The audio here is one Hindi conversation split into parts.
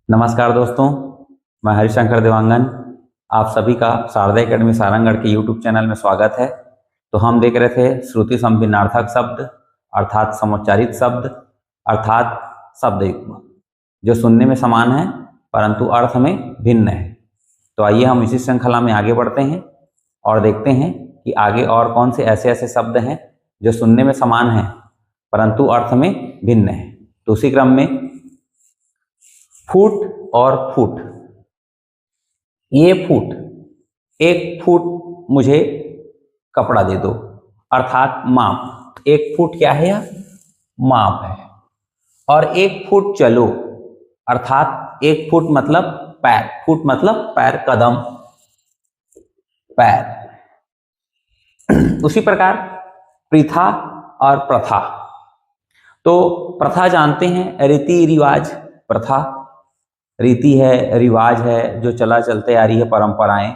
नमस्कार दोस्तों, मैं हरिशंकर देवांगन। आप सभी का शारदा एकेडमी सारंगढ़ के यूट्यूब चैनल में स्वागत है। तो हम देख रहे थे श्रुति संभिन्नार्थक शब्द अर्थात समुच्चारित शब्द अर्थात शब्द युग्म जो सुनने में समान है परंतु अर्थ में भिन्न है। तो आइए हम इसी श्रृंखला में आगे बढ़ते हैं और देखते हैं कि आगे और कौन से ऐसे ऐसे शब्द हैं जो सुनने में समान हैं परंतु अर्थ में भिन्न है। तो उसी क्रम में फुट और फुट, ये फुट, एक फुट मुझे कपड़ा दे दो अर्थात माप। एक फुट क्या है? माप है। और एक फुट चलो अर्थात एक फुट मतलब पैर, फुट मतलब पैर, कदम, पैर। उसी प्रकार प्रथा और प्रथा, तो प्रथा जानते हैं, रीति रिवाज। प्रथा रीति है, रिवाज है, जो चला चलते आ रही है, परंपराएं,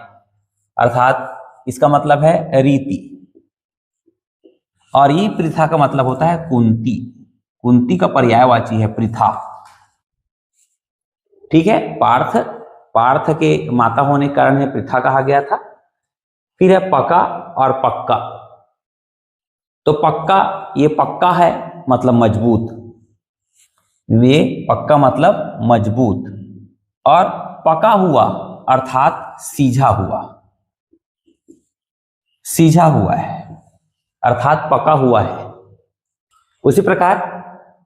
अर्थात इसका मतलब है रीति। और ये प्रथा का मतलब होता है कुंती। कुंती का पर्यायवाची है प्रथा। ठीक है। पार्थ, पार्थ के माता होने के कारण है प्रथा कहा गया था। फिर है पका और पक्का। तो पक्का, ये पक्का है मतलब मजबूत, ये पक्का मतलब मजबूत। और पका हुआ अर्थात सीझा हुआ, सीझा हुआ है अर्थात पका हुआ है। उसी प्रकार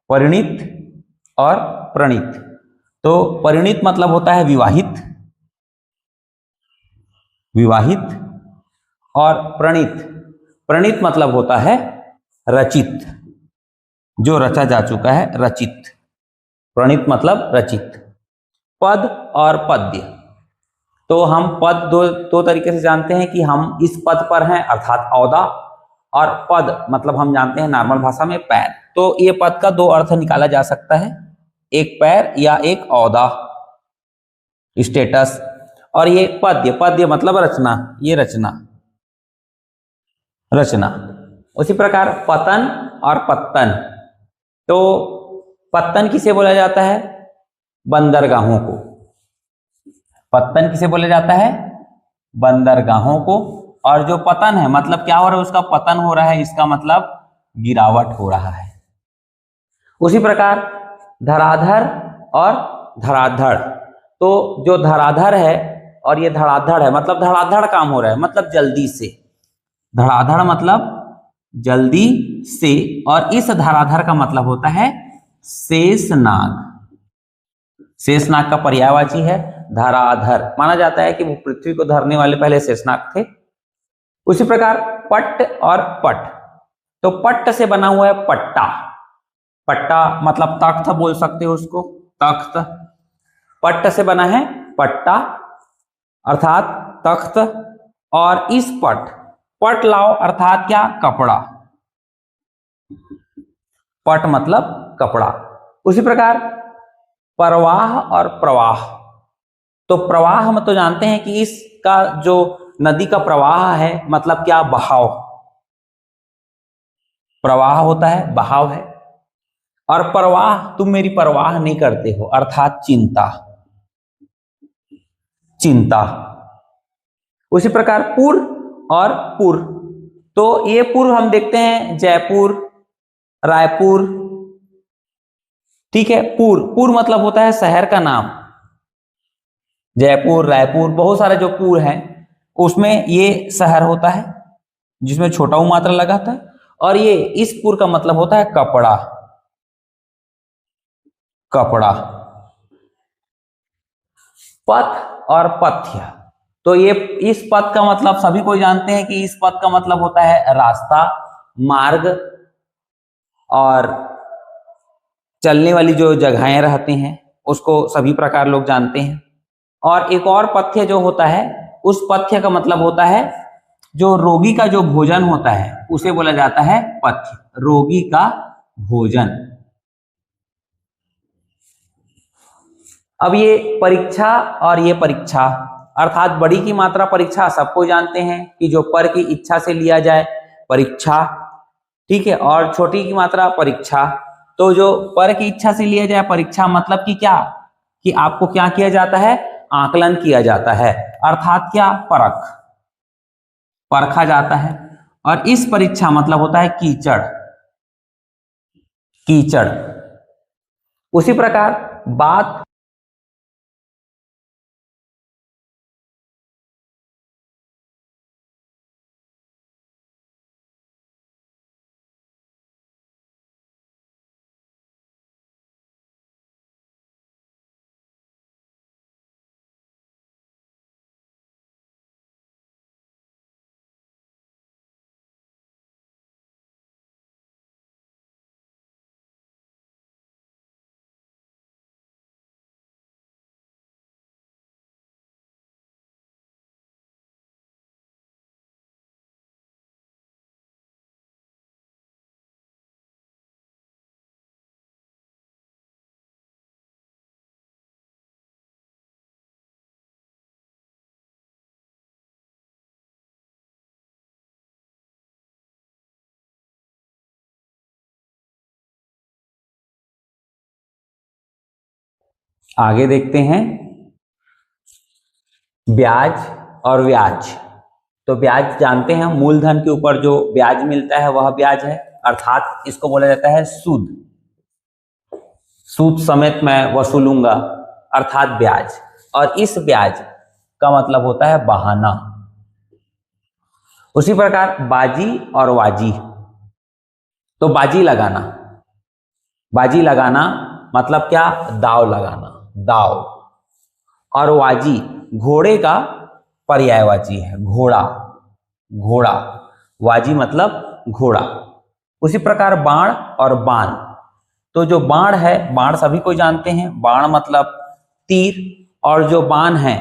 परिणीत और प्रणीत। तो परिणीत मतलब होता है विवाहित, विवाहित। और प्रणीत, प्रणीत मतलब होता है रचित, जो रचा जा चुका है, रचित। प्रणीत मतलब रचित। पद और पद्य, तो हम पद दो तरीके से जानते हैं कि हम इस पद पर हैं अर्थात औदा, और पद मतलब हम जानते हैं नॉर्मल भाषा में पैर। तो ये पद का दो अर्थ निकाला जा सकता है, एक पैर या एक औदा, स्टेटस। और ये पद्य, पद्य मतलब रचना, ये रचना, रचना। उसी प्रकार पतन और पत्तन, तो पत्तन किसे बोला जाता है? बंदरगाहों को। पत्तन किसे बोला जाता है? बंदरगाहों को। और जो पतन है मतलब क्या हो रहा है, उसका पतन हो रहा है, इसका मतलब गिरावट हो रहा है। उसी प्रकार धराधर और धराधड़, तो जो धराधर है और ये धड़ाधड़ है मतलब धड़ाधड़ काम हो रहा है, मतलब जल्दी से। धड़ाधड़ मतलब जल्दी से। और इस धराधर का मतलब होता है शेषनाग। शेषनाग का पर्यायवाची है धराधर। माना जाता है कि वो पृथ्वी को धरने वाले पहले शेषनाग थे। उसी प्रकार पट्ट और पट, तो पट्ट से बना हुआ है पट्टा। पट्टा मतलब तख्त बोल सकते हो उसको, तख्त। पट्ट से बना है पट्टा अर्थात तख्त। और इस पट, पट लाओ अर्थात क्या? कपड़ा। पट मतलब कपड़ा। उसी प्रकार प्रवाह और प्रवाह, तो प्रवाह हम तो जानते हैं कि इसका जो नदी का प्रवाह है मतलब क्या? बहाव। प्रवाह होता है, बहाव है। और प्रवाह, तुम मेरी परवाह नहीं करते हो अर्थात चिंता, चिंता। उसी प्रकार पुर और पुर, तो ये पुर हम देखते हैं जयपुर, रायपुर। ठीक है। पुर, पुर मतलब होता है शहर का नाम। जयपुर, रायपुर, बहुत सारे जो पुर हैं उसमें ये शहर होता है जिसमें छोटा उ मात्रा लगाता है। और ये इस पुर का मतलब होता है कपड़ा, कपड़ा। पथ और पथ्य, तो ये इस पथ का मतलब सभी को जानते हैं कि इस पथ का मतलब होता है रास्ता, मार्ग, और चलने वाली जो जगहें रहते हैं उसको सभी प्रकार लोग जानते हैं। और एक और पथ्य जो होता है, उस पथ्य का मतलब होता है जो रोगी का जो भोजन होता है उसे बोला जाता है पथ्य, रोगी का भोजन। अब ये परीक्षा और ये परीक्षा अर्थात बड़ी की मात्रा परीक्षा सबको जानते हैं कि जो पर की इच्छा से लिया जाए परीक्षा। ठीक है। और छोटी की मात्रा परीक्षा, तो जो पर की इच्छा से लिया जाए परीक्षा मतलब कि क्या? कि आपको क्या किया जाता है, आकलन किया जाता है, अर्थात क्या, परखा जाता है। और इस परीक्षा मतलब होता है कीचड़, कीचड़। उसी प्रकार बात आगे देखते हैं, ब्याज और ब्याज। तो ब्याज जानते हैं, मूलधन के ऊपर जो ब्याज मिलता है वह ब्याज है, अर्थात इसको बोला जाता है सूद। सूद समेत मैं वसूलूंगा, अर्थात ब्याज। और इस ब्याज का मतलब होता है बहाना। उसी प्रकार बाजी और वाजी। तो बाजी लगाना, बाजी लगाना मतलब क्या, दाव लगाना, दाव। और वाजी घोड़े का पर्यायवाची है, घोड़ा, घोड़ा। वाजी मतलब घोड़ा। उसी प्रकार बाण और बाण। तो जो बाण है, बाण सभी को जानते हैं, बाण मतलब तीर, और जो बाण है,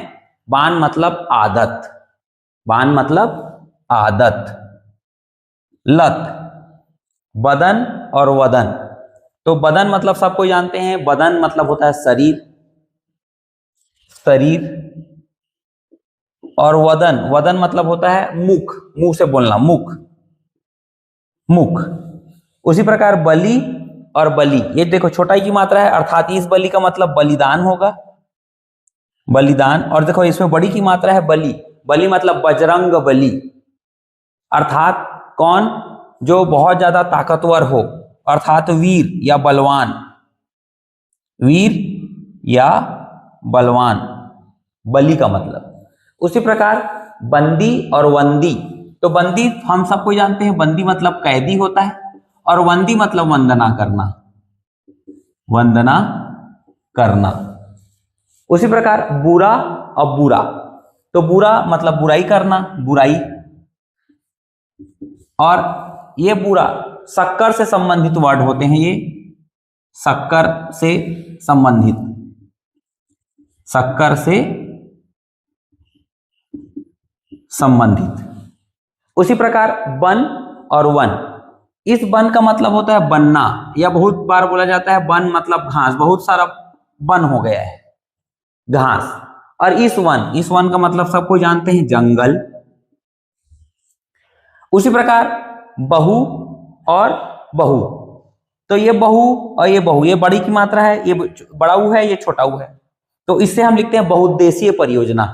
बाण मतलब आदत, बाण मतलब आदत। लत, बदन और वदन। तो बदन मतलब सबको जानते हैं, बदन मतलब होता है शरीर, शरीर। और वदन, वदन मतलब होता है मुख, मुंह से बोलना, मुख, मुख। उसी प्रकार बलि और बलि, ये देखो छोटा की मात्रा है, अर्थात इस बलि का मतलब बलिदान होगा, बलिदान। और देखो इसमें बड़ी की मात्रा है बलि, बलि मतलब बजरंग बली, अर्थात कौन, जो बहुत ज्यादा ताकतवर हो, अर्थात वीर या बलवान, वीर या बलवान, बलि का मतलब। उसी प्रकार बंदी और वंदी। तो बंदी हम सबको जानते हैं, बंदी मतलब कैदी होता है, और वंदी मतलब वंदना करना, वंदना करना। उसी प्रकार बुरा और बुरा। तो बुरा मतलब बुराई करना, बुराई। और ये बुरा शक्कर से संबंधित वर्ड होते हैं, ये शक्कर से संबंधित, शक्कर से संबंधित। उसी प्रकार वन और वन। इस वन का मतलब होता है बनना, या बहुत बार बोला जाता है वन मतलब घास, बहुत सारा वन हो गया है, घास। और इस वन का मतलब सबको जानते हैं, जंगल। उसी प्रकार बहु और बहु। तो ये बहु और ये बहु, ये बड़ी की मात्रा है, ये बड़ा ऊ है, ये छोटा ऊ है। तो इससे हम लिखते हैं बहुउद्देशीय परियोजना,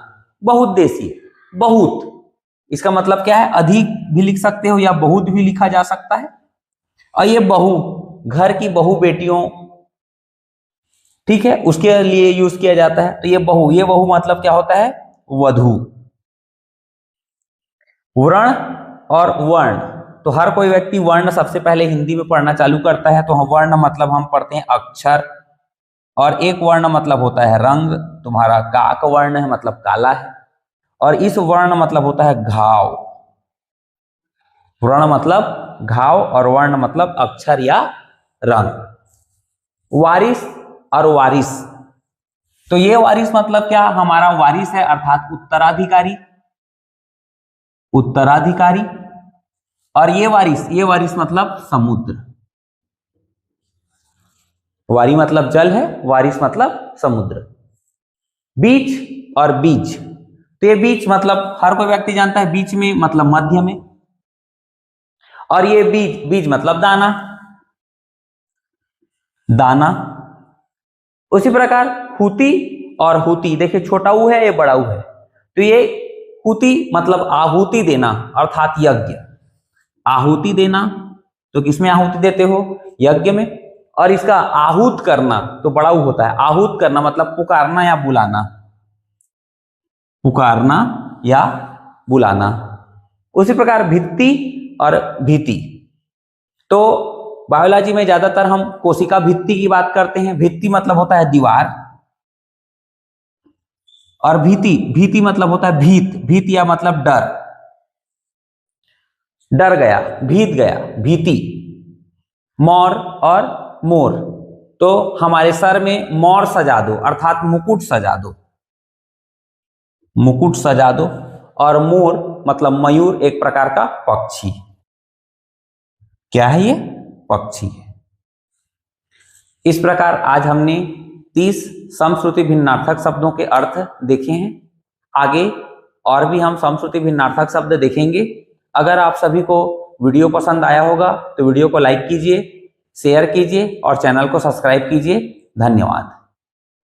बहुउद्देशीय, बहुत। इसका मतलब क्या है, अधिक भी लिख सकते हो या बहुत भी लिखा जा सकता है। और ये बहु, घर की बहु बेटियों, ठीक है, उसके लिए यूज किया जाता है। तो ये बहु मतलब क्या होता है, वधु। वर्ण और वर्ण। तो हर कोई व्यक्ति वर्ण सबसे पहले हिंदी में पढ़ना चालू करता है, तो हम वर्ण मतलब हम पढ़ते हैं अक्षर, और एक वर्ण मतलब होता है रंग, तुम्हारा काक वर्ण है मतलब काला है। और इस वर्ण मतलब होता है घाव, वर्ण मतलब घाव, और वर्ण मतलब अक्षर या रंग। वारिस और वारिस। तो ये वारिस मतलब क्या, हमारा वारिस है, अर्थात उत्तराधिकारी, उत्तराधिकारी। और ये वारिस मतलब समुद्र, वारी मतलब जल है, वारिस मतलब समुद्र। बीच और बीज। तो ये बीच मतलब हर कोई व्यक्ति जानता है, बीच में मतलब मध्य में। और ये बीज मतलब दाना, दाना। उसी प्रकार हुति और हुति, देखिए छोटा ऊ है, ये बड़ा ऊ है, तो ये हुति मतलब आहुति देना अर्थात यज्ञ। आहुति देना तो किसमें आहुति देते हो? यज्ञ में। और इसका आहूत करना तो बड़ा ऊ होता है। आहूत करना मतलब पुकारना या बुलाना, पुकारना या बुलाना। उसी प्रकार भित्ति और भीति, तो बायोलॉजी में ज्यादातर हम कोशिका भित्ति की बात करते हैं। भित्ति मतलब होता है दीवार, और भीति, भीति मतलब होता है भीत, भीत या मतलब डर, डर गया, भीत गया, भीति। मोर और मोर, तो हमारे सर में मोर सजा दो अर्थात मुकुट सजा दो, मुकुट सजा दो। और मोर मतलब मयूर, एक प्रकार का पक्षी। क्या है ये? पक्षी है। इस प्रकार आज हमने 30 समश्रुति भिन्नार्थक शब्दों के अर्थ देखे हैं। आगे और भी हम समश्रुति भिन्नार्थक शब्द देखेंगे। अगर आप सभी को वीडियो पसंद आया होगा तो वीडियो को लाइक कीजिए, शेयर कीजिए और चैनल को सब्सक्राइब कीजिए। धन्यवाद।